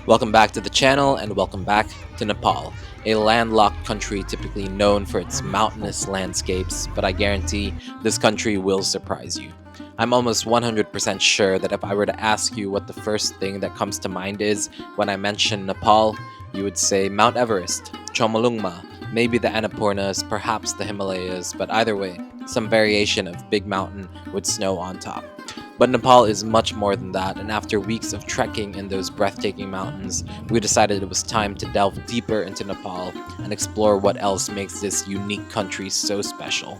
Welcome back to the channel and welcome back to Nepal, a landlocked country typically known for its mountainous landscapes, but I guarantee this country will surprise you. I'm almost 100% sure that if I were to ask you what the first thing that comes to mind is when I mention Nepal, you would say Mount Everest, Chomolungma, maybe the Annapurnas, perhaps the Himalayas, but either way, some variation of big mountain with snow on top. But Nepal is much more than that, and after weeks of trekking in those breathtaking mountains, we decided it was time to delve deeper into Nepal and explore what else makes this unique country so special.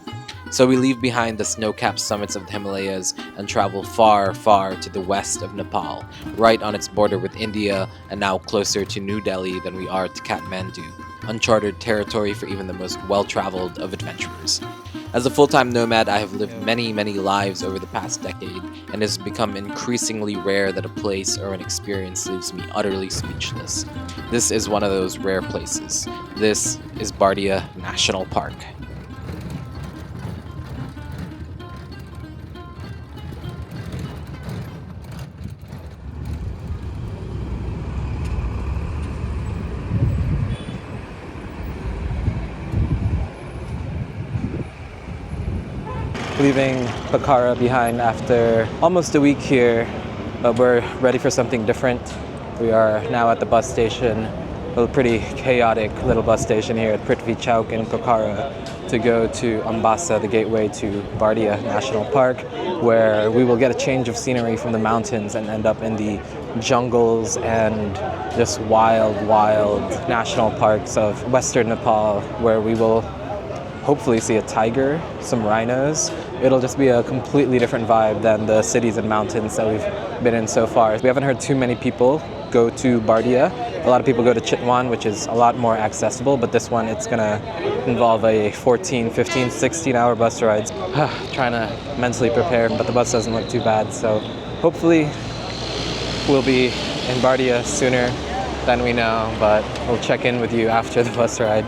So we leave behind the snow-capped summits of the Himalayas and travel far, far to the west of Nepal, right on its border with India and now closer to New Delhi than we are to Kathmandu, uncharted territory for even the most well-traveled of adventurers. As a full-time nomad, I have lived many, many lives over the past decade, and it has become increasingly rare that a place or an experience leaves me utterly speechless. This is one of those rare places. This is Bardiya National Park. Leaving Pokhara behind after almost a week here, but we're ready for something different. We are now at the bus station, a pretty chaotic little bus station here at Prithvi Chowk in Pokhara to go to Ambassa, the gateway to Bardiya National Park, where we will get a change of scenery from the mountains and end up in the jungles and just wild national parks of western Nepal, where we will hopefully see a tiger, some rhinos. It'll just be a completely different vibe than the cities and mountains that we've been in so far. We haven't heard too many people go to Bardia. A lot of people go to Chitwan, which is a lot more accessible, but this one, it's gonna involve a 14, 15, 16-hour bus ride. Trying to mentally prepare, but the bus doesn't look too bad, so hopefully we'll be in Bardia sooner than we know, but we'll check in with you after the bus ride.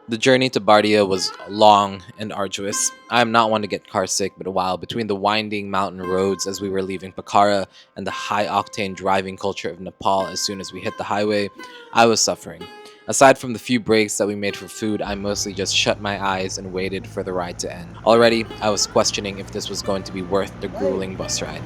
The journey to Bardia was long and arduous. I am not one to get carsick, but while between the winding mountain roads as we were leaving Pokhara and the high-octane driving culture of Nepal as soon as we hit the highway, I was suffering. Aside from the few breaks that we made for food, I mostly just shut my eyes and waited for the ride to end. Already, I was questioning if this was going to be worth the grueling bus ride.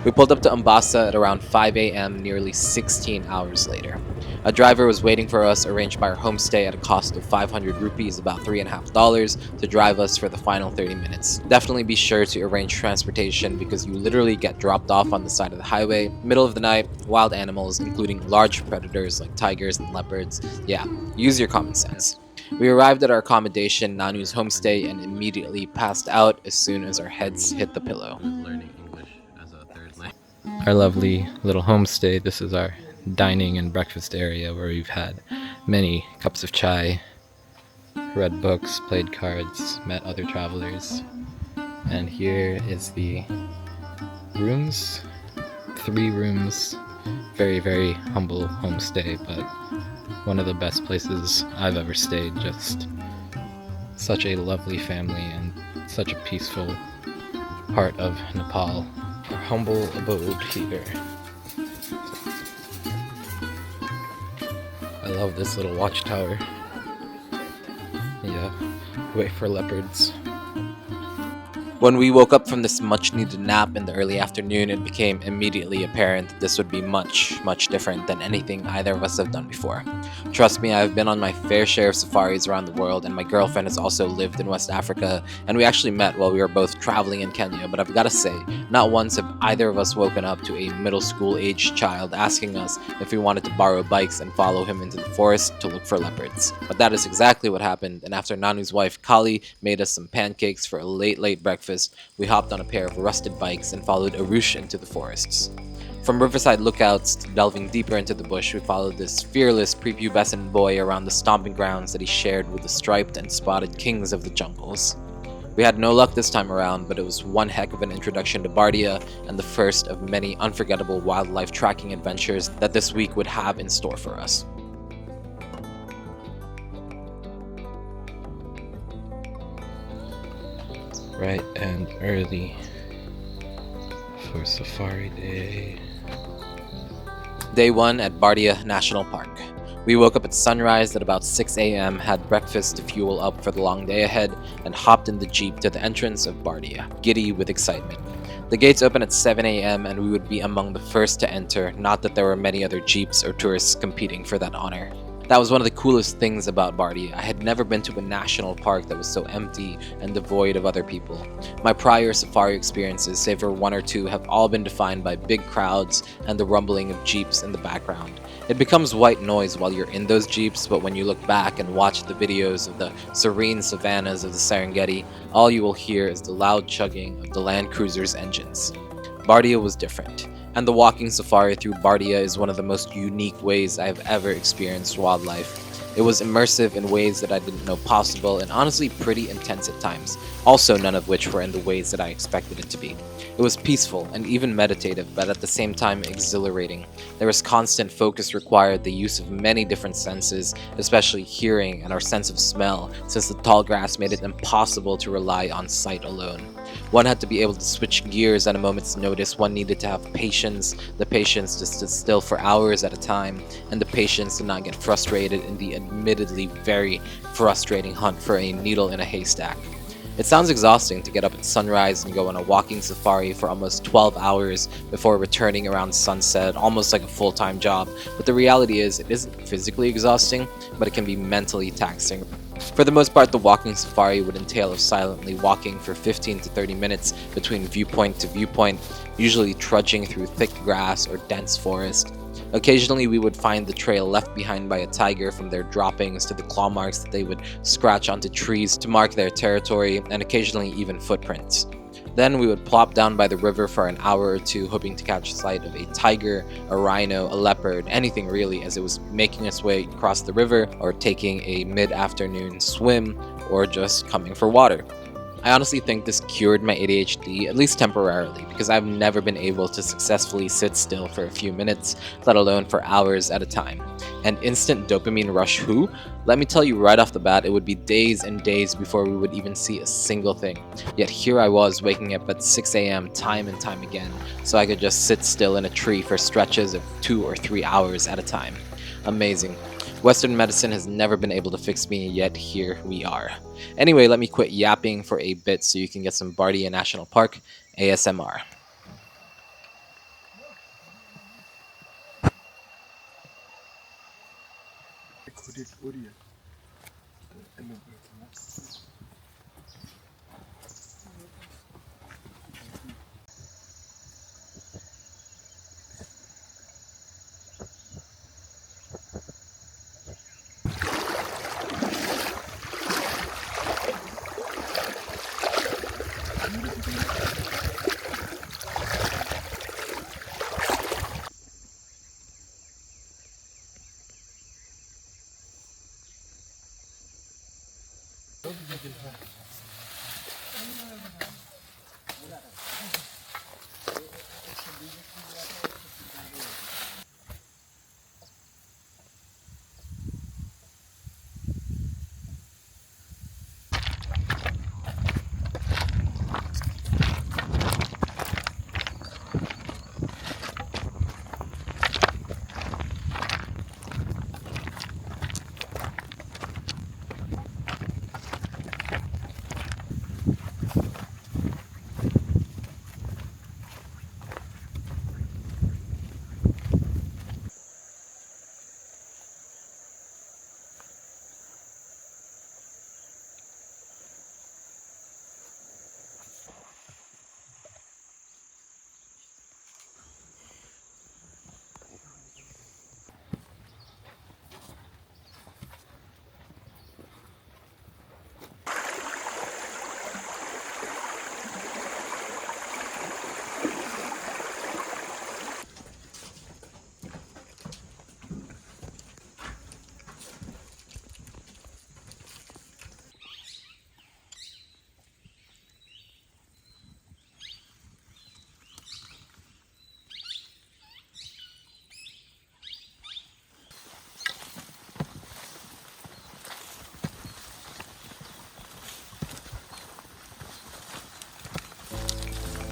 We pulled up to Ambassa at around 5 a.m. nearly 16 hours later. A driver was waiting for us, arranged by our homestay at a cost of 500 rupees, about $3.50, to drive us for the final 30 minutes. Definitely be sure to arrange transportation because you literally get dropped off on the side of the highway, middle of the night, wild animals, including large predators like tigers and leopards. Yeah, use your common sense. We arrived at our accommodation, Nanu's homestay, and immediately passed out as soon as our heads hit the pillow. Our lovely little homestay. This is our dining and breakfast area where we've had many cups of chai, read books, played cards, met other travelers. And here is the rooms. 3 rooms. Very, very humble homestay, but one of the best places I've ever stayed. Just such a lovely family and such a peaceful part of Nepal. Our humble abode here. I love this little watchtower. Yeah, wait for leopards. When we woke up from this much-needed nap in the early afternoon, it became immediately apparent that this would be much different than anything either of us have done before. Trust me, I've been on my fair share of safaris around the world, and my girlfriend has also lived in West Africa, and we actually met while we were both traveling in Kenya, but I've gotta say, not once have either of us woken up to a middle school-aged child asking us if we wanted to borrow bikes and follow him into the forest to look for leopards. But that is exactly what happened, and after Nanu's wife Kali made us some pancakes for a late breakfast, we hopped on a pair of rusted bikes and followed Arush into the forests. From riverside lookouts to delving deeper into the bush, we followed this fearless prepubescent boy around the stomping grounds that he shared with the striped and spotted kings of the jungles. We had no luck this time around, but it was one heck of an introduction to Bardia and the first of many unforgettable wildlife tracking adventures that this week would have in store for us. Bright and early for safari day. Day 1 at Bardiya National Park. We woke up at sunrise at about 6 a.m., had breakfast to fuel up for the long day ahead, and hopped in the jeep to the entrance of Bardiya, giddy with excitement. The gates open at 7 a.m., and we would be among the first to enter, not that there were many other jeeps or tourists competing for that honor. That was one of the coolest things about Bardiya. I had never been to a national park that was so empty and devoid of other people. My prior safari experiences, save for one or two, have all been defined by big crowds and the rumbling of jeeps in the background. It becomes white noise while you're in those jeeps, but when you look back and watch the videos of the serene savannas of the Serengeti, all you will hear is the loud chugging of the Land Cruiser's engines. Bardiya was different, and the walking safari through Bardiya is one of the most unique ways I have ever experienced wildlife. It was immersive in ways that I didn't know possible, and honestly pretty intense at times, also none of which were in the ways that I expected it to be. It was peaceful and even meditative, but at the same time exhilarating. There was constant focus required, the use of many different senses, especially hearing and our sense of smell, since the tall grass made it impossible to rely on sight alone. One had to be able to switch gears at a moment's notice. One needed to have patience, the patience to sit still for hours at a time, and the patience to not get frustrated in the admittedly very frustrating hunt for a needle in a haystack. It sounds exhausting to get up at sunrise and go on a walking safari for almost 12 hours before returning around sunset, almost like a full-time job, but the reality is it isn't physically exhausting, but it can be mentally taxing. For the most part, the walking safari would entail of silently walking for 15 to 30 minutes between viewpoint to viewpoint, usually trudging through thick grass or dense forest. Occasionally, we would find the trail left behind by a tiger, from their droppings to the claw marks that they would scratch onto trees to mark their territory, and occasionally even footprints. Then we would plop down by the river for an hour or two, hoping to catch sight of a tiger, a rhino, a leopard, anything really, as it was making its way across the river, or taking a mid-afternoon swim, or just coming for water. I honestly think this cured my ADHD, at least temporarily, because I've never been able to successfully sit still for a few minutes, let alone for hours at a time. And instant dopamine rush who? Let me tell you right off the bat, it would be days and days before we would even see a single thing. Yet here I was waking up at 6 a.m. time and time again, so I could just sit still in a tree for stretches of 2 or 3 hours at a time. Amazing. Western medicine has never been able to fix me, yet here we are. Anyway, let me quit yapping for a bit so you can get some Bardiya National Park ASMR.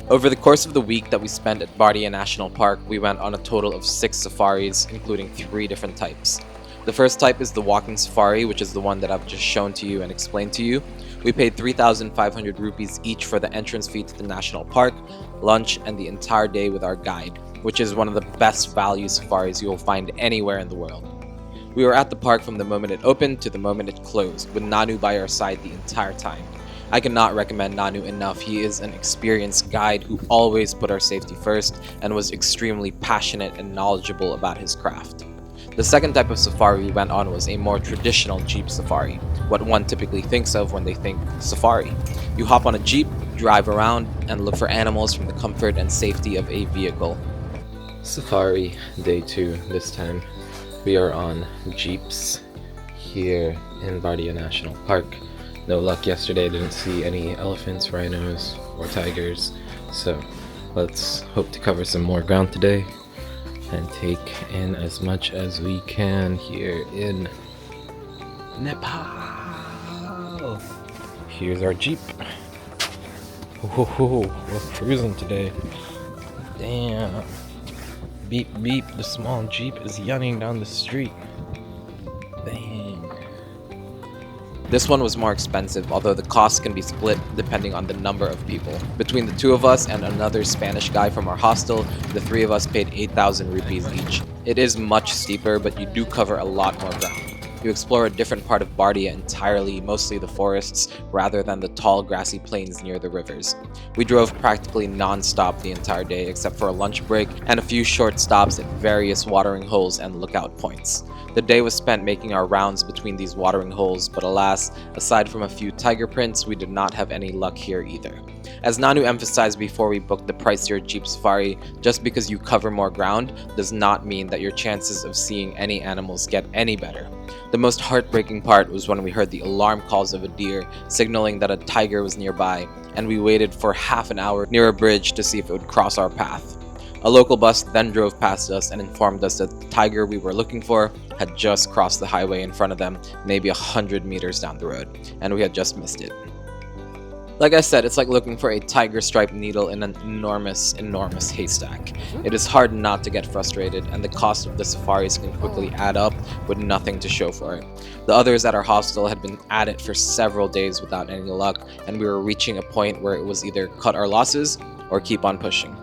Over the course of the week that we spent at Bardiya National Park, we went on a total of 6 safaris, including 3 different types. The first type is the walking safari, which is the one that I've just shown to you and explained to you. We paid 3,500 rupees each for the entrance fee to the national park, lunch, and the entire day with our guide, which is one of the best value safaris you will find anywhere in the world. We were at the park from the moment it opened to the moment it closed, with Nanu by our side the entire time. I cannot recommend Nanu enough. He is an experienced guide who always put our safety first and was extremely passionate and knowledgeable about his craft. The second type of safari we went on was a more traditional jeep safari, what one typically thinks of when they think safari. You hop on a jeep, drive around, and look for animals from the comfort and safety of a vehicle. Safari day 2 this time. We are on jeeps here in Bardiya National Park. No luck yesterday, didn't see any elephants, rhinos, or tigers, so let's hope to cover some more ground today and take in as much as we can here in Nepal. Here's our jeep. Whoa, we're cruising today. Damn. Beep beep, the small jeep is yelling down the street. Dang. This one was more expensive, although the cost can be split depending on the number of people. Between the 2 of us and another Spanish guy from our hostel, the 3 of us paid 8,000 rupees each. It is much steeper, but you do cover a lot more ground. You explore a different part of Bardia entirely, mostly the forests, rather than the tall grassy plains near the rivers. We drove practically non-stop the entire day except for a lunch break and a few short stops at various watering holes and lookout points. The day was spent making our rounds between these watering holes, but alas, aside from a few tiger prints, we did not have any luck here either. As Nanu emphasized before we booked the pricier Jeep Safari, just because you cover more ground does not mean that your chances of seeing any animals get any better. The most heartbreaking part was when we heard the alarm calls of a deer signaling that a tiger was nearby, and we waited for half an hour near a bridge to see if it would cross our path. A local bus then drove past us and informed us that the tiger we were looking for had just crossed the highway in front of them, maybe 100 meters down the road, and we had just missed it. Like I said, it's like looking for a tiger striped needle in an enormous haystack. It is hard not to get frustrated, and the cost of the safaris can quickly add up with nothing to show for it. The others at our hostel had been at it for several days without any luck, and we were reaching a point where it was either cut our losses or keep on pushing.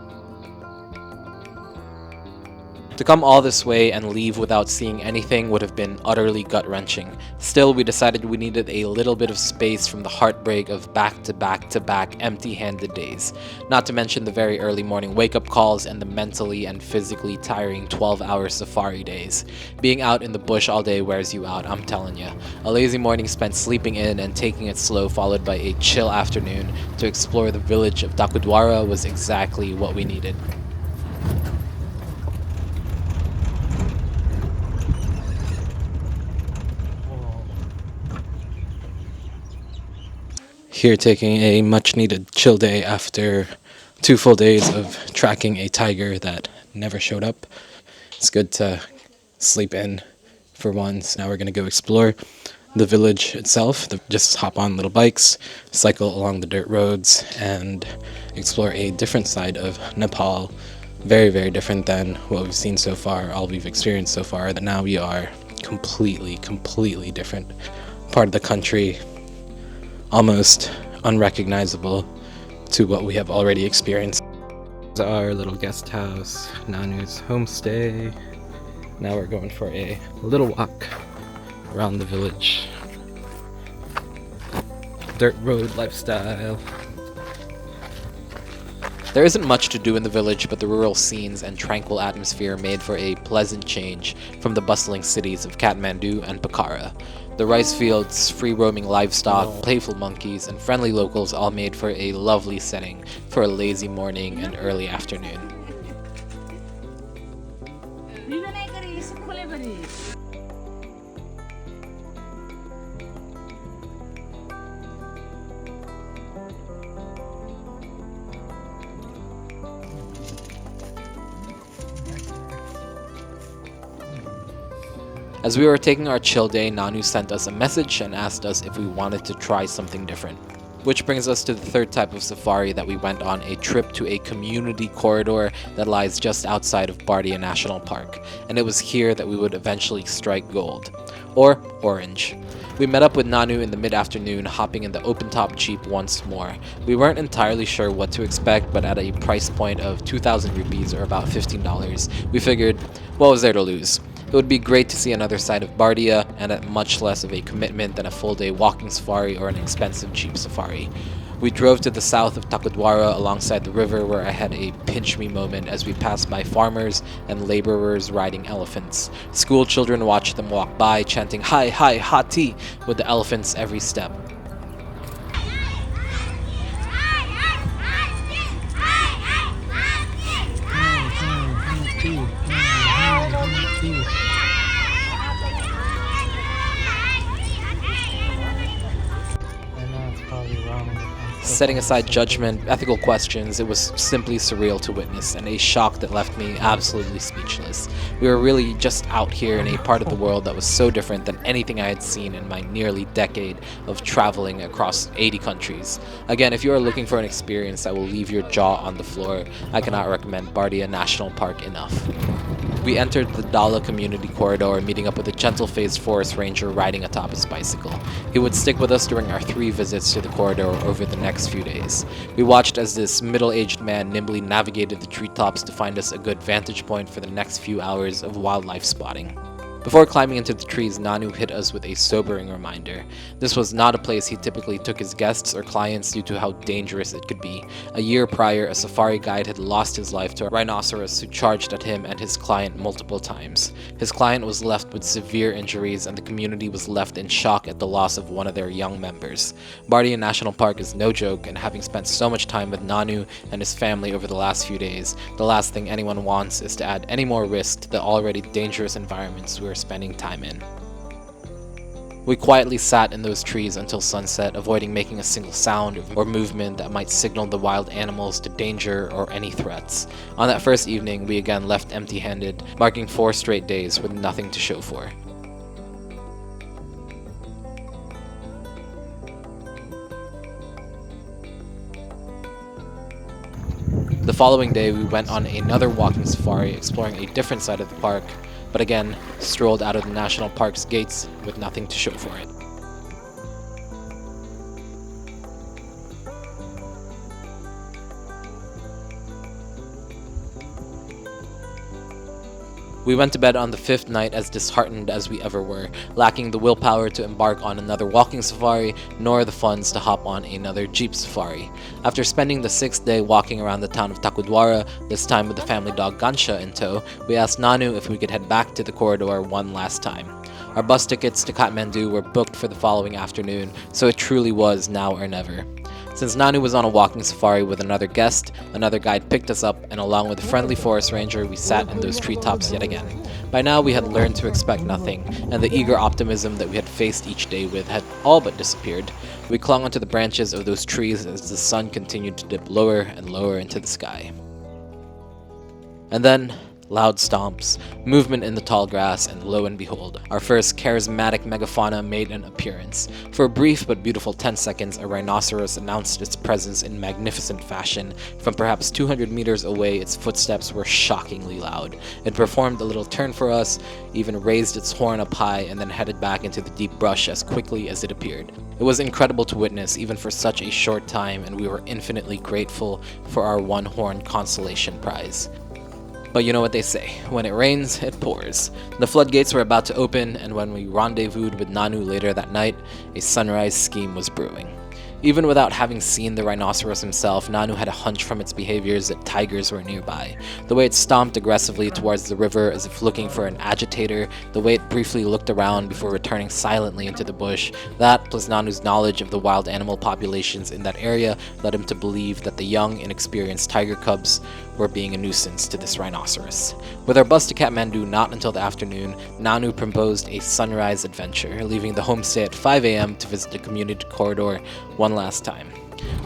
To come all this way and leave without seeing anything would have been utterly gut-wrenching. Still, we decided we needed a little bit of space from the heartbreak of back-to-back-to-back empty-handed days. Not to mention the very early morning wake-up calls and the mentally and physically tiring 12-hour safari days. Being out in the bush all day wears you out, I'm telling ya. A lazy morning spent sleeping in and taking it slow, followed by a chill afternoon to explore the village of Thakurdwara, was exactly what we needed. Here taking a much needed chill day after 2 full days of tracking a tiger that never showed up. It's good to sleep in for once. Now we're going to go explore the village itself. Just hop on little bikes, cycle along the dirt roads, and explore a different side of Nepal. Very, very different than what we've seen so far, all we've experienced so far. That now we are completely different part of the country. Almost unrecognizable to what we have already experienced. Our little guest house, Nanu's homestay. Now we're going for a little walk around the village. Dirt road lifestyle. There isn't much to do in the village, but the rural scenes and tranquil atmosphere made for a pleasant change from the bustling cities of Kathmandu and Pokhara. The rice fields, free-roaming livestock, playful monkeys, and friendly locals all made for a lovely setting for a lazy morning and early afternoon. As we were taking our chill day, Nanu sent us a message and asked us if we wanted to try something different. Which brings us to the third type of safari that we went on, a trip to a community corridor that lies just outside of Bardiya National Park, and it was here that we would eventually strike gold. Or orange. We met up with Nanu in the mid-afternoon, hopping in the open-top jeep once more. We weren't entirely sure what to expect, but at a price point of 2,000 rupees, or about $15, we figured, what was there to lose? It would be great to see another side of Bardia, and at much less of a commitment than a full-day walking safari or an expensive jeep safari. We drove to the south of Thakurdwara alongside the river, where I had a pinch-me moment as we passed by farmers and laborers riding elephants. School children watched them walk by, chanting "Hi, hi, hati" with the elephants every step. Setting aside judgment, ethical questions, it was simply surreal to witness, and a shock that left me absolutely speechless. We were really just out here in a part of the world that was so different than anything I had seen in my nearly decade of traveling across 80 countries. Again, if you are looking for an experience that will leave your jaw on the floor, I cannot recommend Bardiya National Park enough. We entered the Dalla community corridor, meeting up with a gentle-faced forest ranger riding atop his bicycle. He would stick with us during our 3 visits to the corridor over the next few days. We watched as this middle-aged man nimbly navigated the treetops to find us a good vantage point for the next few hours of wildlife spotting. Before climbing into the trees, Nanu hit us with a sobering reminder. This was not a place he typically took his guests or clients due to how dangerous it could be. A year prior, a safari guide had lost his life to a rhinoceros who charged at him and his client multiple times. His client was left with severe injuries, and the community was left in shock at the loss of one of their young members. Bardiya National Park is no joke, and having spent so much time with Nanu and his family over the last few days, the last thing anyone wants is to add any more risk to the already dangerous environments we were spending time in. We quietly sat in those trees until sunset, avoiding making a single sound or movement that might signal the wild animals to danger or any threats. On that first evening, we again left empty-handed, marking 4 straight days with nothing to show for. The following day, we went on another walking safari, exploring a different side of the park, but again, strolled out of the national park's gates with nothing to show for it. We went to bed on the 5th night as disheartened as we ever were, lacking the willpower to embark on another walking safari, nor the funds to hop on another jeep safari. After spending the 6th day walking around the town of Thakurdwara, this time with the family dog Gansha in tow, we asked Nanu if we could head back to the corridor one last time. Our bus tickets to Kathmandu were booked for the following afternoon, so it truly was now or never. Since Nanu was on a walking safari with another guest, another guide picked us up, and along with a friendly forest ranger, we sat in those treetops yet again. By now, we had learned to expect nothing, and the eager optimism that we had faced each day with had all but disappeared. We clung onto the branches of those trees as the sun continued to dip lower and lower into the sky. And then, loud stomps, movement in the tall grass, and lo and behold, our first charismatic megafauna made an appearance. For a brief but beautiful 10 seconds, a rhinoceros announced its presence in magnificent fashion. From perhaps 200 meters away, its footsteps were shockingly loud. It performed a little turn for us, even raised its horn up high, and then headed back into the deep brush as quickly as it appeared. It was incredible to witness, even for such a short time, and we were infinitely grateful for our one-horned consolation prize. But you know what they say, when it rains, it pours. The floodgates were about to open, and when we rendezvoused with Nanu later that night, a sunrise scheme was brewing. Even without having seen the rhinoceros himself, Nanu had a hunch from its behaviors that tigers were nearby. The way it stomped aggressively towards the river as if looking for an agitator, the way it briefly looked around before returning silently into the bush, that plus Nanu's knowledge of the wild animal populations in that area led him to believe that the young, inexperienced tiger cubs were being a nuisance to this rhinoceros. With our bus to Kathmandu not until the afternoon, Nanu proposed a sunrise adventure, leaving the homestay at 5 a.m. to visit the community corridor one last time.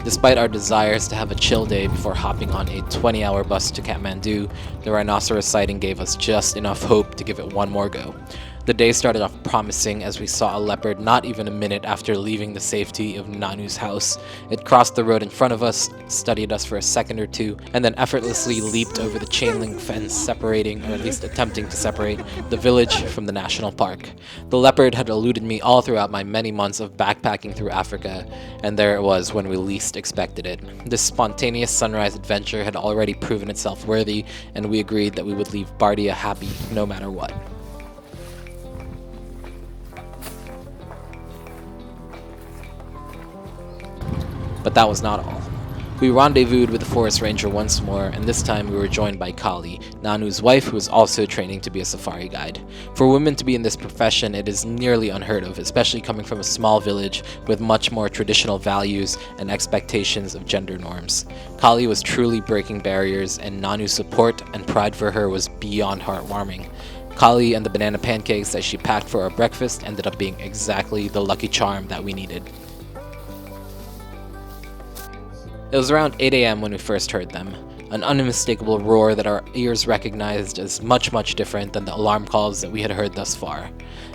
Despite our desires to have a chill day before hopping on a 20-hour bus to Kathmandu, the rhinoceros sighting gave us just enough hope to give it one more go. The day started off promising as we saw a leopard not even a minute after leaving the safety of Nanu's house. It crossed the road in front of us, studied us for a second or two, and then effortlessly leaped over the chain link fence separating, or at least attempting to separate, the village from the national park. The leopard had eluded me all throughout my many months of backpacking through Africa, and there it was when we least expected it. This spontaneous sunrise adventure had already proven itself worthy, and we agreed that we would leave Bardiya happy no matter what. But that was not all. We rendezvoused with the forest ranger once more, and this time we were joined by Kali, Nanu's wife, who is also training to be a safari guide. For women to be in this profession, it is nearly unheard of, especially coming from a small village with much more traditional values and expectations of gender norms. Kali was truly breaking barriers, and Nanu's support and pride for her was beyond heartwarming. Kali and the banana pancakes that she packed for our breakfast ended up being exactly the lucky charm that we needed. It was around 8 a.m. when we first heard them, an unmistakable roar that our ears recognized as much different than the alarm calls that we had heard thus far.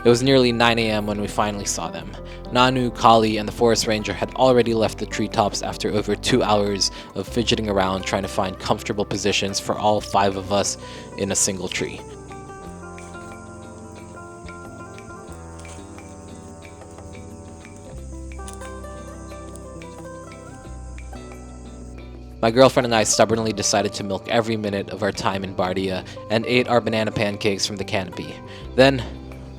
It was nearly 9 a.m. when we finally saw them. Nanu, Kali, and the forest ranger had already left the treetops after over 2 hours of fidgeting around trying to find comfortable positions for all 5 of us in a single tree. My girlfriend and I stubbornly decided to milk every minute of our time in Bardiya and ate our banana pancakes from the canopy. Then,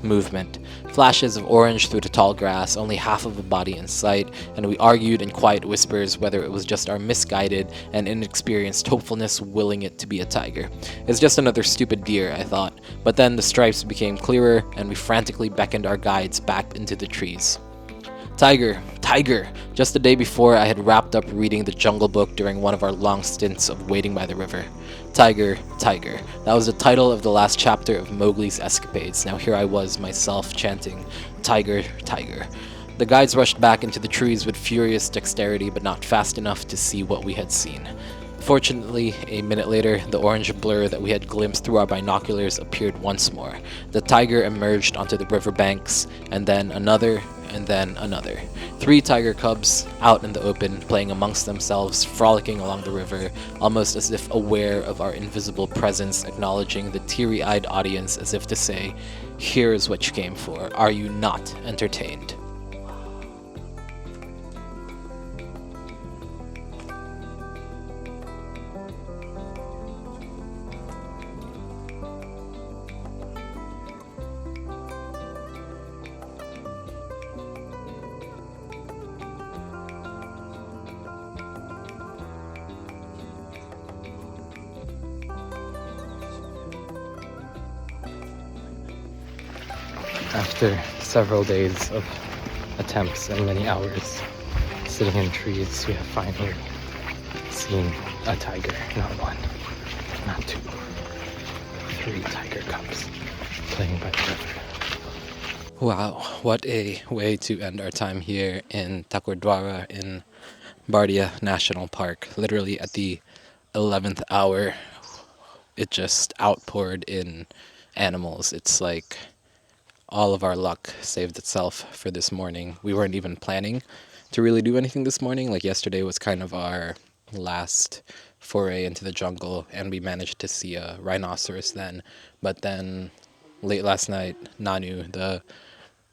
movement. Flashes of orange through the tall grass, only half of a body in sight, and we argued in quiet whispers whether it was just our misguided and inexperienced hopefulness willing it to be a tiger. It's just another stupid deer, I thought, but then the stripes became clearer and we frantically beckoned our guides back into the trees. Tiger, tiger! Just the day before, I had wrapped up reading the Jungle Book during one of our long stints of waiting by the river. Tiger, tiger. That was the title of the last chapter of Mowgli's escapades. Now here I was, myself, chanting, Tiger, tiger. The guides rushed back into the trees with furious dexterity, but not fast enough to see what we had seen. Fortunately, a minute later, the orange blur that we had glimpsed through our binoculars appeared once more. The tiger emerged onto the riverbanks, and then another, and then another. 3 tiger cubs out in the open, playing amongst themselves, frolicking along the river, almost as if aware of our invisible presence, acknowledging the teary-eyed audience as if to say, "Here is what you came for. Are you not entertained?" After several days of attempts and many hours sitting in trees, we have finally seen a tiger. Not 1, not 2, 3 tiger cubs playing by the river. Wow, what a way to end our time here in Thakurdwara in Bardiya National Park. Literally at the 11th hour, it just outpoured in animals. It's like all of our luck saved itself for this morning. We weren't even planning to really do anything this morning. Like yesterday was kind of our last foray into the jungle, and we managed to see a rhinoceros then. But then late last night, Nanu, the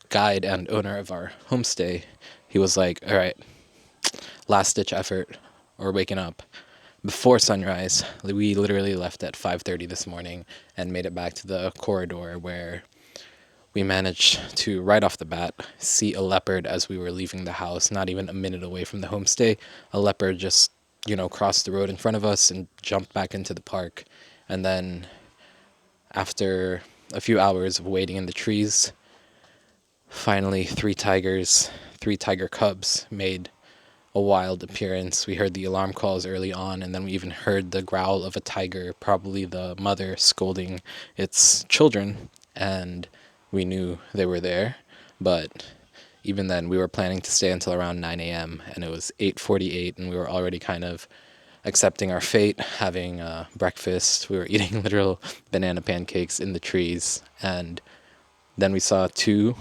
guide and owner of our homestay, he was like, all right, last ditch effort, or waking up before sunrise. We literally left at 5:30 this morning and made it back to the corridor where we managed to, right off the bat, see a leopard as we were leaving the house, not even a minute away from the homestay. A leopard just, crossed the road in front of us and jumped back into the park. And then after a few hours of waiting in the trees, finally 3 tiger cubs made a wild appearance. We heard the alarm calls early on, and then we even heard the growl of a tiger, probably the mother scolding its children, and we knew they were there. But even then, we were planning to stay until around 9 a.m., and it was 8:48, and we were already kind of accepting our fate, having breakfast. We were eating literal banana pancakes in the trees, and Then we saw two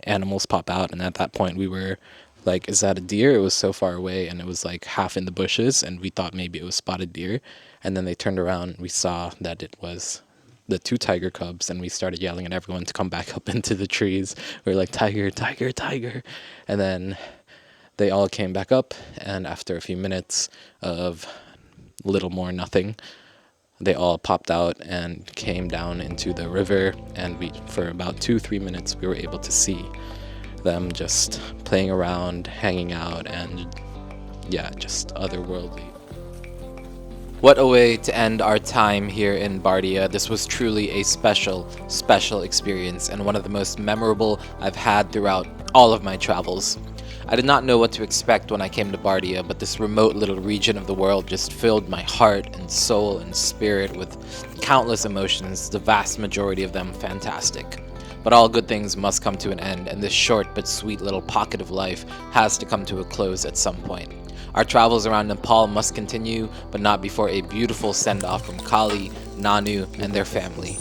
animals pop out, and at that point we were like, is that a deer? It was so far away, and it was like half in the bushes, and we thought maybe it was spotted deer. And then they turned around, and we saw that it was the two tiger cubs, and we started yelling at everyone to come back up into the trees. We were like, tiger, tiger, tiger. And then they all came back up, and after a few minutes of little more nothing, they all popped out and came down into the river, and we, for about 2-3 minutes, we were able to see them just playing around, hanging out, and yeah, just otherworldly. What a way to end our time here in Bardia. This was truly a special experience, and one of the most memorable I've had throughout all of my travels. I did not know what to expect when I came to Bardia, but this remote little region of the world just filled my heart and soul and spirit with countless emotions, the vast majority of them fantastic. But all good things must come to an end, and this short but sweet little pocket of life has to come to a close at some point. Our travels around Nepal must continue, but not before a beautiful send-off from Kali, Nanu, and their family.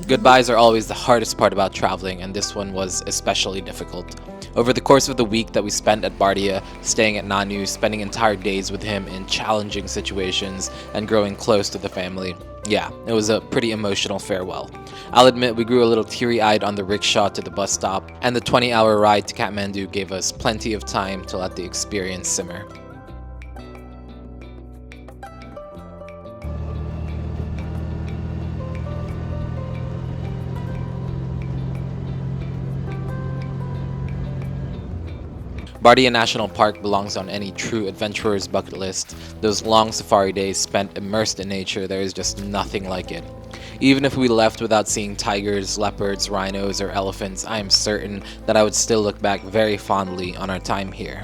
Goodbyes are always the hardest part about traveling, and this one was especially difficult. Over the course of the week that we spent at Bardia, staying at Nanu, spending entire days with him in challenging situations, and growing close to the family, yeah, it was a pretty emotional farewell. I'll admit we grew a little teary-eyed on the rickshaw to the bus stop, and the 20-hour ride to Kathmandu gave us plenty of time to let the experience simmer. Bardiya National Park belongs on any true adventurer's bucket list. Those long safari days spent immersed in nature, there is just nothing like it. Even if we left without seeing tigers, leopards, rhinos, or elephants, I am certain that I would still look back very fondly on our time here.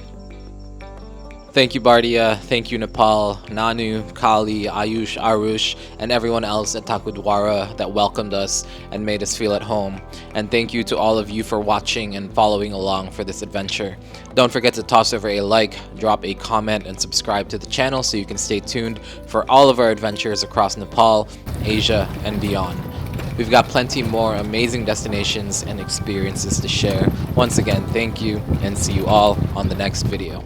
Thank you Bardia, thank you Nepal, Nanu, Kali, Ayush, Arush, and everyone else at Thakurdwara that welcomed us and made us feel at home. And thank you to all of you for watching and following along for this adventure. Don't forget to toss over a like, drop a comment, and subscribe to the channel so you can stay tuned for all of our adventures across Nepal, Asia, and beyond. We've got plenty more amazing destinations and experiences to share. Once again, thank you, and see you all on the next video.